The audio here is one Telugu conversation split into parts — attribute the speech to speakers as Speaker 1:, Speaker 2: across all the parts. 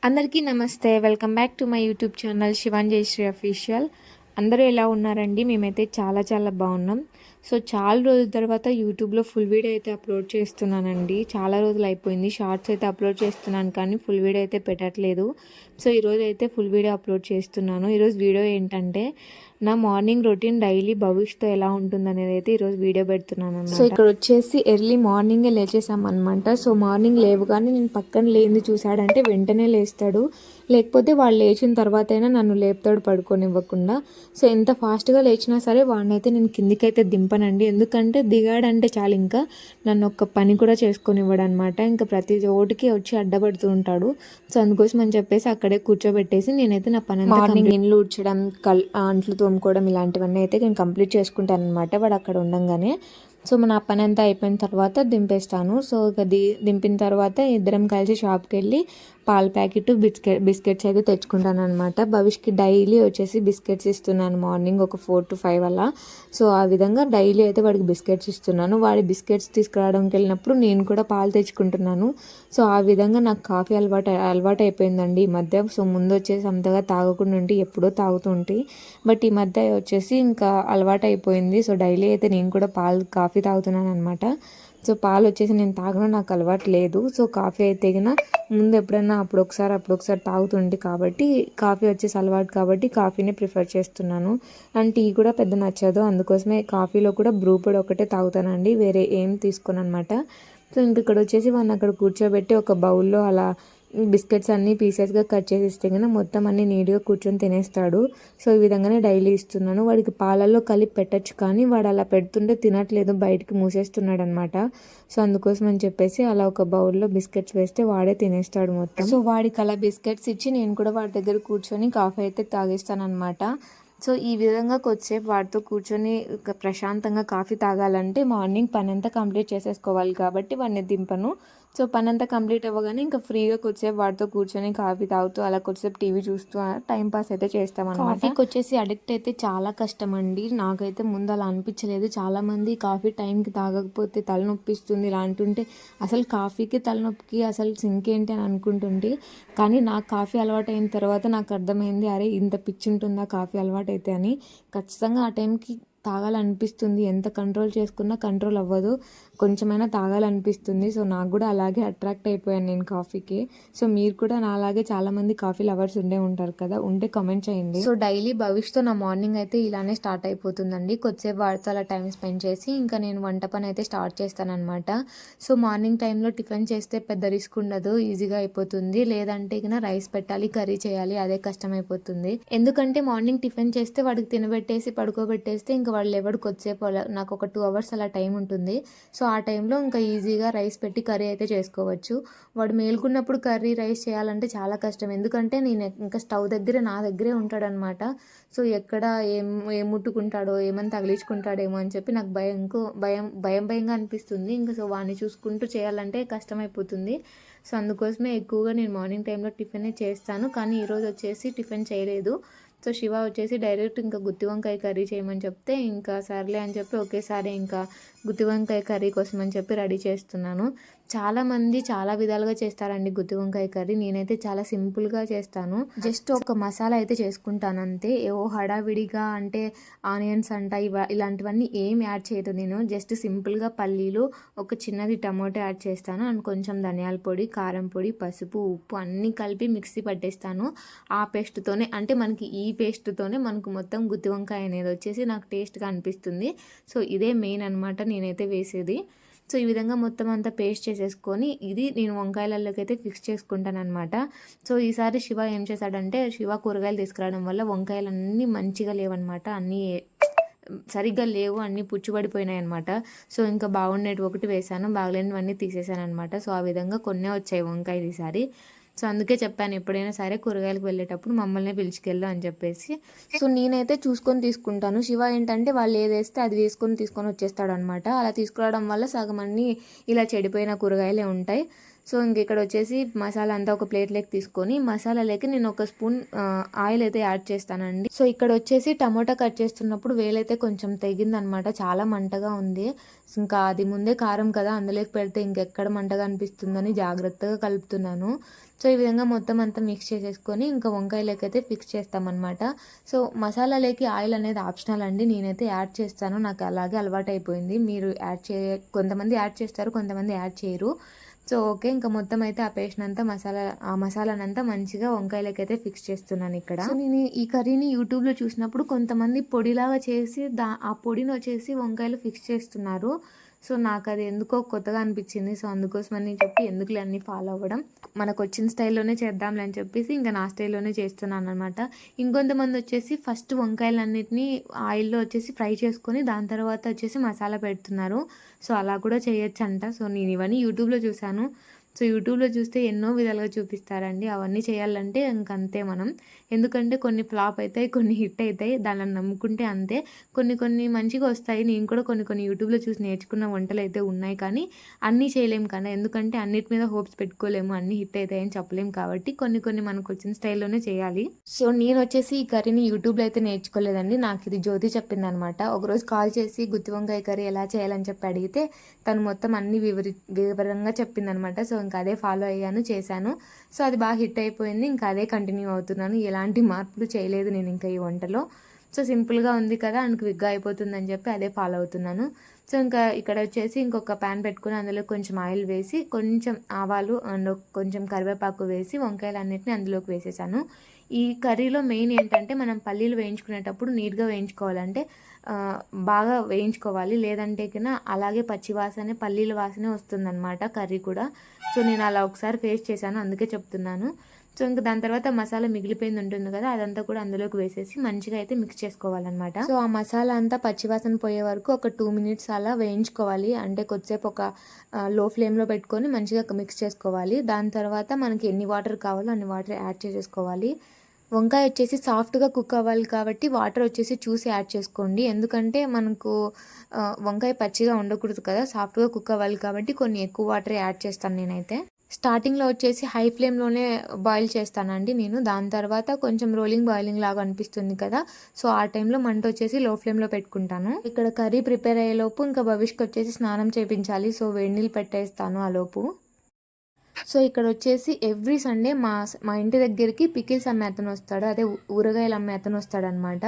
Speaker 1: అందరికీ నమస్తే. Welcome back to my YouTube channel Shivan Jayashree official. అందరూ ఎలా ఉన్నారండి? మేమైతే చాలా చాలా బాగున్నాం. సో చాలా రోజుల తర్వాత యూట్యూబ్లో ఫుల్ వీడియో అయితే అప్లోడ్ చేస్తున్నానండి. చాలా రోజులు అయిపోయింది. షార్ట్స్ అయితే అప్లోడ్ చేస్తున్నాను కానీ ఫుల్ వీడియో అయితే పెట్టట్లేదు. సో ఈరోజు అయితే ఫుల్ వీడియో అప్లోడ్ చేస్తున్నాను. ఈరోజు వీడియో ఏంటంటే నా మార్నింగ్ రొటీన్ డైలీ భవిష్యత్తు ఎలా ఉంటుంది అనేది అయితే ఈరోజు వీడియో పెడుతున్నాను అనమాట. సో ఇక్కడ వచ్చేసి ఎర్లీ మార్నింగే లేచేసామన్నమాట. సో మార్నింగ్ లేవగానే నేను పక్కన లేనిది చూసాడంటే వెంటనే లేస్తాడు, లేకపోతే వాళ్ళు లేచిన తర్వాత అయినా నన్ను లేపుతాడు పడుకోనివ్వకుండా. సో ఎంత ఫాస్ట్గా లేచినా సరే వాడినైతే నేను కిందికైతే దింపనండి. ఎందుకంటే దిగాడంటే చాలు ఇంకా నన్ను ఒక్క పని కూడా చేసుకొనివ్వడు అనమాట. ఇంకా ప్రతి చోటికి వచ్చి అడ్డపడుతూ ఉంటాడు. సో అందుకోసం అని చెప్పేసి అక్కడే కూర్చోబెట్టేసి నేనైతే నా పని మార్నింగ్ ఇండ్లు ఊడ్చడం, అంట్లు తోముకోవడం ఇలాంటివన్నీ అయితే నేను కంప్లీట్ చేసుకుంటాను అనమాట వాడు అక్కడ ఉండంగానే. సో నా పని అంతా అయిపోయిన తర్వాత దింపేస్తాను. సో ఇక దింపిన తర్వాత ఇద్దరం కలిసి షాప్కి వెళ్ళి పాల ప్యాకెట్ బిస్కెట్స్ అయితే తెచ్చుకుంటాను అనమాట. భవిష్కి డైలీ వచ్చేసి బిస్కెట్స్ ఇస్తున్నాను మార్నింగ్ ఒక 4 to 5 అలా. సో ఆ విధంగా డైలీ అయితే వాడికి బిస్కెట్స్ ఇస్తున్నాను. వాడి బిస్కెట్స్ తీసుకురావడానికి వెళ్ళినప్పుడు నేను కూడా పాలు తెచ్చుకుంటున్నాను. సో ఆ విధంగా నాకు కాఫీ అలవాటు అయిపోయిందండి ఈ మధ్య. సో ముందు వచ్చేసి అంతగా తాగకుండా ఉంటే ఎప్పుడో తాగుతుంటే, బట్ ఈ మధ్య వచ్చేసి ఇంకా అలవాటు అయిపోయింది. సో డైలీ అయితే నేను కూడా కాఫీ తాగుతున్నాను అనమాట. సో పాలు వచ్చేసి నేను తాగడం నాకు అలవాటు లేదు. సో కాఫీ అయితే ముందు ఎప్పుడైనా అప్పుడొకసారి తాగుతుంటే కాబట్టి కాఫీ వచ్చేసి అలవాటు కాబట్టి కాఫీనే ప్రిఫర్ చేస్తున్నాను. అండ్ టీ కూడా పెద్ద నచ్చదు, అందుకోసమే కాఫీలో కూడా బ్రూ పొడి ఒకటే తాగుతానండి, వేరే ఏం తీసుకోను అనమాట. సో ఇంక ఇక్కడ వచ్చేసి వాడిని అక్కడ కూర్చోబెట్టి ఒక బౌల్లో అలా బిస్కెట్స్ అన్నీ పీసెస్గా కట్ చేసి ఇస్తే కనుక మొత్తం అన్నీ నీట్గా కూర్చొని తినేస్తాడు. సో ఈ విధంగానే డైలీ ఇస్తున్నాను. వాడికి పాలల్లో కలిపి పెట్టచ్చు కానీ వాడు అలా పెడుతుంటే తినట్లేదు, బయటికి మూసేస్తున్నాడు అనమాట. సో అందుకోసం అని చెప్పేసి అలా ఒక బౌల్లో బిస్కెట్స్ వేస్తే వాడే తినేస్తాడు మొత్తం. సో వాడికి అలా బిస్కెట్స్ ఇచ్చి నేను కూడా వాడి దగ్గర కూర్చొని కాఫీ అయితే తాగేస్తాను అనమాట. సో ఈ విధంగా కొద్దిసేపు వాడితో కూర్చొని ప్రశాంతంగా కాఫీ తాగాలంటే మార్నింగ్ పని అంతా కంప్లీట్ చేసేసుకోవాలి కాబట్టి వాడిని దింపను. సో పని అంతా కంప్లీట్ అవ్వగానే ఇంకా ఫ్రీగా కొద్దిసేపు వాడితో కూర్చొని కాఫీ తాగుతూ అలా కొద్దిసేపు టీవీ చూస్తూ టైం పాస్ అయితే చేస్తామన్నమాట. కాఫీకి వచ్చేసి అడిక్ట్ అయితే చాలా కష్టం అండి. నాకైతే ముందు అలా అనిపించలేదు. చాలామంది కాఫీ టైంకి తాగకపోతే తలనొప్పిస్తుంది ఇలా అంటుంటే అసలు కాఫీకి తలనొప్పికి అసలు సింక్ ఏంటి అని అనుకుంటుంటే, కానీ నాకు కాఫీ అలవాటు అయిన తర్వాత నాకు అర్థమైంది, అరే ఇంత పిచ్చి ఉంటుందా కాఫీ అలవాటు అయితే అని. ఖచ్చితంగా ఆ టైంకి తాగాలనిపిస్తుంది, ఎంత కంట్రోల్ చేసుకున్నా కంట్రోల్ అవ్వదు, కొంచెమైనా తాగాలనిపిస్తుంది. సో నాకు కూడా అలాగే అట్రాక్ట్ అయిపోయాను నేను కాఫీకి. సో మీరు కూడా నా అలాగే చాలామంది కాఫీ లవర్స్ ఉండే ఉంటారు కదా, ఉంటే కామెంట్ చేయండి. సో డైలీ భవిష్యత్తు నా మార్నింగ్ అయితే ఇలానే స్టార్ట్ అయిపోతుందండి. కొద్దిసేపు వాడితో అలా టైం స్పెండ్ చేసి ఇంకా నేను వంట పని అయితే స్టార్ట్ చేస్తానన్నమాట. సో మార్నింగ్ టైంలో టిఫిన్ చేస్తే పెద్ద రిస్క్ ఉండదు, ఈజీగా అయిపోతుంది. లేదంటే ఇక రైస్ పెట్టాలి, కర్రీ చేయాలి, అదే కష్టం అయిపోతుంది. ఎందుకంటే మార్నింగ్ టిఫిన్ చేస్తే వాడికి తినబెట్టేసి పడుకోబెట్టేస్తే ఇంకా వాళ్ళు ఎవడు కొద్దిసేపు నాకు ఒక 2 hours అలా టైం ఉంటుంది. సో ఆ టైంలో ఇంకా ఈజీగా రైస్ పెట్టి కర్రీ అయితే చేసుకోవచ్చు. వాడు మేలుకున్నప్పుడు కర్రీ రైస్ చేయాలంటే చాలా కష్టం, ఎందుకంటే నేను ఇంకా స్టవ్ దగ్గర నా దగ్గరే ఉంటాడనమాట. సో ఎక్కడ ఏం ముట్టుకుంటాడో ఏమని తగిలించుకుంటాడేమో అని చెప్పి నాకు భయంగా అనిపిస్తుంది. ఇంకా సో వాడిని చూసుకుంటూ చేయాలంటే కష్టమైపోతుంది. సో అందుకోసమే ఎక్కువగా నేను మార్నింగ్ టైంలో టిఫినే చేస్తాను. కానీ ఈరోజు వచ్చేసి టిఫిన్ చేయలేదు. సో శివ వచ్చేసి డైరెక్ట్ ఇంకా గుత్తి వంకాయ కర్రీ చేయమని చెప్తే ఇంకా సర్లే అని చెప్పి ఒకేసారి ఇంకా గుత్తి వంకాయ కర్రీ కోసం అని చెప్పి రెడీ చేస్తున్నాను. చాలామంది చాలా విధాలుగా చేస్తారండి గుత్తి వంకాయ కర్రీ. నేనైతే చాలా సింపుల్గా చేస్తాను. జస్ట్ ఒక మసాలా అయితే చేసుకుంటాను అంతే. ఏవో హడావిడిగా అంటే ఆనియన్స్ అంట ఇలాంటివన్నీ ఏం యాడ్ చేయదు నేను. జస్ట్ సింపుల్గా పల్లీలు, ఒక చిన్నది టమాటో యాడ్ చేస్తాను అండ్ కొంచెం ధనియాల పొడి, కారం పొడి, పసుపు, ఉప్పు అన్నీ కలిపి మిక్సీ పట్టేస్తాను. ఆ పేస్ట్తోనే అంటే మనకి ఈ పేస్ట్తోనే మనకు మొత్తం గుత్తి వంకాయ అనేది వచ్చేసి నాకు టేస్ట్గా అనిపిస్తుంది. సో ఇదే మెయిన్ అనమాట నేనైతే వేసేది. సో ఈ విధంగా మొత్తం అంతా పేస్ట్ చేసేసుకొని ఇది నేను వంకాయలలోకి అయితే ఫిక్స్ చేసుకుంటాను అనమాట. సో ఈసారి శివ ఏం చేశాడంటే, శివ కూరగాయలు తీసుకురావడం వల్ల వంకాయలు అన్నీ మంచిగా లేవన్నమాట, అన్నీ సరిగ్గా లేవు, అన్నీ పుచ్చుబడిపోయినాయి అనమాట. సో ఇంకా బాగుండేవి ఒకటి వేసాను, బాగలేనివన్నీ తీసేసాను అనమాట. సో ఆ విధంగా కొన్నే వచ్చాయి వంకాయలు ఈసారి. సో అందుకే చెప్పాను ఎప్పుడైనా సరే కూరగాయలకు వెళ్ళేటప్పుడు మమ్మల్ని పిలుచుకెళ్ళు అని చెప్పేసి. సో నేనైతే చూసుకొని తీసుకుంటాను. శివ ఏంటంటే వాళ్ళు ఏది వేస్తే అది తీసుకొని వచ్చేస్తాడు అనమాట. అలా తీసుకురావడం వల్ల సగం అన్నీ ఇలా చెడిపోయిన కూరగాయలే ఉంటాయి. సో ఇంక ఇక్కడ వచ్చేసి మసాలా అంతా ఒక ప్లేట్లోకి తీసుకొని మసాలాలోకి నేను ఒక స్పూన్ ఆయిల్ అయితే యాడ్ చేస్తానండి. సో ఇక్కడ వచ్చేసి టమోటా కట్ చేస్తున్నప్పుడు వేలైతే కొంచెం తెగిందనమాట, చాలా మంటగా ఉంది. ఇంకా అది ముందే కారం కదా, అందులోకి పెడితే ఇంకెక్కడ మంటగా అనిపిస్తుందని జాగ్రత్తగా కలుపుతున్నాను. సో ఈ విధంగా మొత్తం అంతా మిక్స్ చేసేసుకొని ఇంకా వంకాయలకి అయితే ఫిక్స్ చేస్తామన్నమాట. సో మసాలాలోకి ఆయిల్ అనేది ఆప్షనల్ అండి, నేనైతే యాడ్ చేస్తాను, నాకు అలాగే అలవాటు అయిపోయింది. మీరు కొంతమంది యాడ్ చేస్తారు, కొంతమంది యాడ్ చేయరు. సో ఓకే, ఇంకా మొత్తం అయితే ఆ పేస్ట్ అంతా మసాలానంతా మంచిగా వంకాయలకైతే ఫిక్స్ చేస్తున్నాను ఇక్కడ. సో నేను ఈ కర్రీని యూట్యూబ్లో చూసినప్పుడు కొంతమంది పొడిలాగా చేసి ఆ పొడిని వచ్చేసి వంకాయలు ఫిక్స్ చేస్తున్నారు. సో నాకు అది ఎందుకో కొత్తగా అనిపించింది. సో అందుకోసమని చెప్పి ఎందుకులే అన్నీ ఫాలో అవ్వడం, మనకు వచ్చిన స్టైల్లోనే చేద్దాంలే అని చెప్పేసి ఇంకా నా స్టైల్లోనే చేస్తున్నాను అనమాట. ఇంకొంతమంది వచ్చేసి ఫస్ట్ వంకాయలన్నిటిని ఆయిల్లో వచ్చేసి ఫ్రై చేసుకొని దాని తర్వాత వచ్చేసి మసాలా పెడుతున్నారు. సో అలా కూడా చేయొచ్చు అంట. సో నేను ఇవన్నీ యూట్యూబ్లో చూశాను. సో యూట్యూబ్లో చూస్తే ఎన్నో విధాలుగా చూపిస్తారండి, అవన్నీ చేయాలంటే ఇంకంతే మనం. ఎందుకంటే కొన్ని ఫ్లాప్ అవుతాయి, కొన్ని హిట్ అవుతాయి, దానిని నమ్ముకుంటే అంతే. కొన్ని మంచిగా వస్తాయి. నేను కూడా కొన్ని యూట్యూబ్లో చూసి నేర్చుకున్న వంటలు అయితే ఉన్నాయి, కానీ అన్నీ చేయలేము కదా, ఎందుకంటే అన్నిటి మీద హోప్స్ పెట్టుకోలేము, అన్నీ హిట్ అవుతాయని చెప్పలేము. కాబట్టి కొన్ని మనకు వచ్చిన స్టైల్లోనే చేయాలి. సో నేను వచ్చేసి ఈ కర్రీని యూట్యూబ్లో అయితే నేర్చుకోలేదండి, నాకు ఇది జ్యోతి చెప్పింది అనమాట. ఒకరోజు కాల్ చేసి గుత్తి వంకాయ కర్రీ ఎలా చేయాలని చెప్పి అడిగితే తను మొత్తం అన్ని వివరంగా చెప్పిందనమాట. సో ఇంకా అదే ఫాలో అయ్యాను, చేశాను. సో అది బాగా హిట్ అయిపోయింది, ఇంకా అదే కంటిన్యూ అవుతున్నాను. ఎలాంటి మార్పులు చేయలేదు నేను ఇంకా ఈ వంటలో. సో సింపుల్గా ఉంది కదా, క్విక్గా అయిపోతుందని చెప్పి అదే ఫాలో అవుతున్నాను. సో ఇంకా ఇక్కడ వచ్చేసి ఇంకొక ప్యాన్ పెట్టుకుని అందులో కొంచెం ఆయిల్ వేసి కొంచెం ఆవాలు అండ్ కొంచెం కరివేపాకు వేసి వంకాయలన్నిటిని అందులోకి వేసేసాను. ఈ కర్రీలో మెయిన్ ఏంటంటే మనం పల్లీలు వేయించుకునేటప్పుడు నీట్గా వేయించుకోవాలంటే బాగా వేయించుకోవాలి, లేదంటే కన్నా అలాగే పచ్చివాసనే పల్లీల వాసనే వస్తుందన్నమాట కర్రీ కూడా. సో నేను అలా ఒకసారి ఫేస్ చేశాను, అందుకే చెప్తున్నాను. సో ఇంకా దాని తర్వాత మసాలా మిగిలిపోయింది ఉంటుంది కదా, అదంతా కూడా అందులోకి వేసేసి మంచిగా అయితే మిక్స్ చేసుకోవాలన్నమాట. సో ఆ మసాలా అంతా పచ్చివాసన పోయే వరకు ఒక 2 minutes అలా వేయించుకోవాలి, అంటే కొద్దిసేపు ఒక లో ఫ్లేమ్లో పెట్టుకొని మంచిగా మిక్స్ చేసుకోవాలి. దాని తర్వాత మనకి ఎన్ని వాటర్ కావాలో అన్ని వాటర్ యాడ్ చేసేసుకోవాలి. వంకాయ వచ్చేసి సాఫ్ట్గా కుక్ అవ్వాలి కాబట్టి వాటర్ వచ్చేసి చూసి యాడ్ చేసుకోండి, ఎందుకంటే మనకు వంకాయ పచ్చిగా ఉండకూడదు కదా, సాఫ్ట్గా కుక్ అవ్వాలి కాబట్టి కొన్ని ఎక్కువ వాటర్ యాడ్ చేస్తాను నేనైతే. స్టార్టింగ్లో వచ్చేసి హై ఫ్లేమ్లోనే బాయిల్ చేస్తానండి నేను, దాని తర్వాత కొంచెం బాయిలింగ్ లాగా అనిపిస్తుంది కదా, సో ఆ టైంలో మంట వచ్చేసి లో ఫ్లేమ్లో పెట్టుకుంటాను. ఇక్కడ కర్రీ ప్రిపేర్ అయ్యేలోపు ఇంకా భవిష్కి వచ్చేసి స్నానం చేయించాలి, సో వేడి నీళ్ళు పెట్టేస్తాను ఆ లోపు. సో ఇక్కడ వచ్చేసి ఎవ్రీ సండే మా ఇంటి దగ్గరికి పికిల్స్ అమ్మే అతను వస్తాడు, అదే ఊరగాయలు అమ్మే అతను వస్తాడనమాట.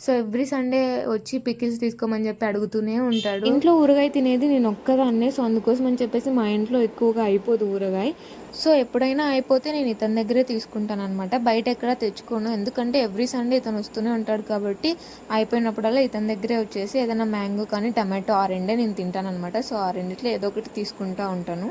Speaker 1: సో ఎవ్రీ సండే వచ్చి పికిల్స్ తీసుకోమని చెప్పి అడుగుతూనే ఉంటాడు. ఇంట్లో ఊరగాయ తినేది నేను ఒక్కదాన్నే, సో అందుకోసం అని చెప్పేసి మా ఇంట్లో ఎక్కువగా అయిపోదు ఊరగాయ. సో ఎప్పుడైనా అయిపోతే నేను ఇతని దగ్గరే తీసుకుంటాను అనమాట, బయట ఎక్కడ తెచ్చుకోను, ఎందుకంటే ఎవ్రీ సండే ఇతను వస్తూనే ఉంటాడు కాబట్టి అయిపోయినప్పుడల్లా ఇతని దగ్గరే వచ్చేసి ఏదైనా మ్యాంగో కానీ టమాటో ఆ రెండే నేను తింటాను అనమాట. సో ఆ రెండిట్లో ఏదో ఒకటి తీసుకుంటూ ఉంటాను.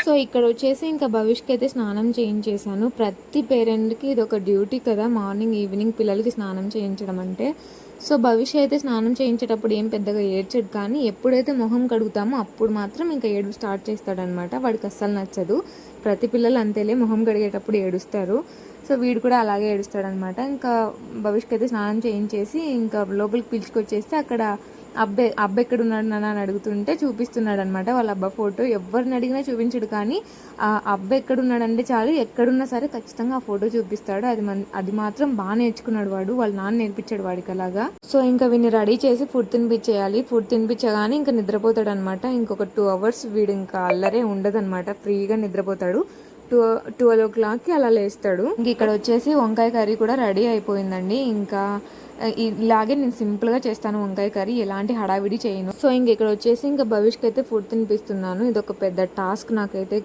Speaker 1: సో ఇక్కడ వచ్చేసి ఇంకా భవిష్కి అయితే స్నానం చేయించేసాను. ప్రతి పేరెంట్కి ఇది ఒక డ్యూటీ కదా, మార్నింగ్ ఈవినింగ్ పిల్లలకి స్నానం చేయించడం అంటే. సో భవిష్య అయితే స్నానం చేయించేటప్పుడు ఏం పెద్దగా ఏడ్చాడు, కానీ ఎప్పుడైతే మొహం కడుగుతామో అప్పుడు మాత్రం ఇంకా ఏడుపు స్టార్ట్ చేస్తాడనమాట, వాడికి అస్సలు నచ్చదు. ప్రతి పిల్లలు అంతేలే, మొహం కడిగేటప్పుడు ఏడుస్తారు. సో వీడు కూడా అలాగే ఏడుస్తాడనమాట. ఇంకా భవిష్కి అయితే స్నానం చేయించేసి ఇంకా లోపలికి పిలుచుకొచ్చేస్తే అక్కడ అబ్బ ఎక్కడున్నాడు నాన్న అని అడుగుతుంటే చూపిస్తున్నాడు అనమాట వాళ్ళ అబ్బా ఫోటో. ఎవరిని అడిగినా చూపించడు, కానీ ఆ అబ్బ ఎక్కడున్నాడంటే చాలు, ఎక్కడున్నా సరే ఖచ్చితంగా ఆ ఫోటో చూపిస్తాడు. అది మాత్రం బాగా నేర్చుకున్నాడు వాడు, వాళ్ళ నాన్న నేర్పించాడు వాడికి అలాగా. సో ఇంకా వీడిని రెడీ చేసి ఫుడ్ తినిపించేయాలి. ఫుడ్ తినిపించగానే ఇంకా నిద్రపోతాడు అనమాట. ఇంకొక 2 hours వీడు ఇంకా అల్లరే ఉండదన్నమాట, ఫ్రీగా నిద్రపోతాడు. 12 o'clockకి అలా లేస్తాడు. ఇంక ఇక్కడ వచ్చేసి వంకాయ కర్రీ కూడా రెడీ అయిపోయిందండి. ఇంకా ఇలాగే నేను సింపుల్గా చేస్తాను వంకాయ కర్రీ, ఎలాంటి హడావిడి చేయను. సో ఇంక ఇక్కడ వచ్చేసి ఇంకా భవిష్కి అయితే ఫుడ్ తినిపిస్తున్నాను. ఇది ఒక పెద్ద టాస్క్ నాకైతే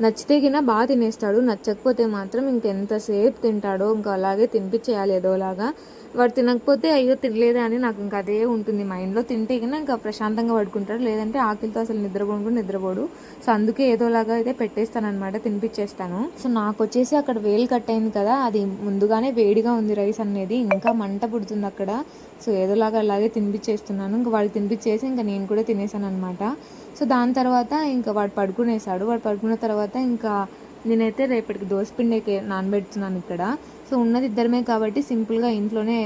Speaker 1: నచ్చితే బాగా తినేస్తాడు, నచ్చకపోతే మాత్రం ఇంకెంతసేపు తింటాడో, ఇంకా అలాగే తినిపించేయాలి ఏదోలాగా. వాడు తినకపోతే అయ్యో తినలేదే అని నాకు ఇంకా అదే ఉంటుంది మైండ్లో. తింటే ఇంకా ప్రశాంతంగా పడుకుంటాడు, లేదంటే ఆకలితో అసలు నిద్రపోడు. సో అందుకే ఏదోలాగా అయితే పెట్టేస్తాను అనమాట, తినిపించేస్తాను. సో నాకు వచ్చేసి అక్కడ వేలు కట్ అయింది కదా, అది ముందుగానే వేడిగా ఉంది రైస్ అనేది, ఇంకా మంట పుడుతుంది అక్కడ. సో ఏదోలాగా అలాగే తినిపించేస్తున్నాను. ఇంకా వాడికి తినిపించేసి ఇంకా నేను కూడా తినేసాను అనమాట. సో దాని తర్వాత ఇంకా వాడు పడుకునేసాడు. వాడు పడుకున్న తర్వాత ఇంకా నేనైతే రేపటికి దోసపిండికి నానబెడుతున్నాను ఇక్కడ. సో ఉన్నది ఇద్దరమే కాబట్టి సింపుల్గా ఇంట్లోనే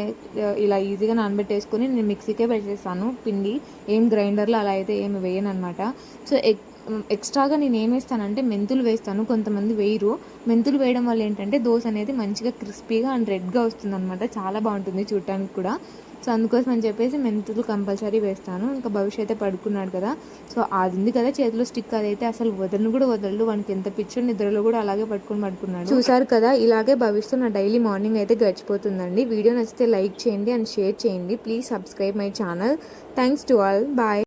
Speaker 1: ఇలా ఈజీగా నానబెట్టేసుకొని నేను మిక్సీకే పెట్టేస్తాను పిండి. ఏం గ్రైండర్లో అలా అయితే ఏమి వేయను అనమాట. సో ఎక్స్ట్రాగా నేను ఏం వేస్తానంటే మెంతులు వేస్తాను, కొంతమంది వేయరు. మెంతులు వేయడం వల్ల ఏంటంటే దోశ అనేది మంచిగా క్రిస్పీగా అండ్ రెడ్గా వస్తుంది అనమాట, చాలా బాగుంటుంది చూడటానికి కూడా. సో అందుకోసం అని చెప్పేసి మెంతులు కంపల్సరీ వేస్తాను. ఇంకా భవిష్యత్ అయితే పడుకున్నాడు కదా, సో అది ఉంది కదా చేతిలో స్టిక్, అదైతే అసలు వదలను కూడా వదలడు. వానికి ఎంత పిచ్చో, నిద్రలో కూడా అలాగే పట్టుకొని పడుకున్నాడు. చూసారు కదా, ఇలాగే భవిష్యత్తు నా డైలీ మార్నింగ్ అయితే గడిచిపోతుందండి. వీడియో నచ్చితే లైక్ చేయండి అండ్ షేర్ చేయండి. Please subscribe my channel. Thanks to all. Bye.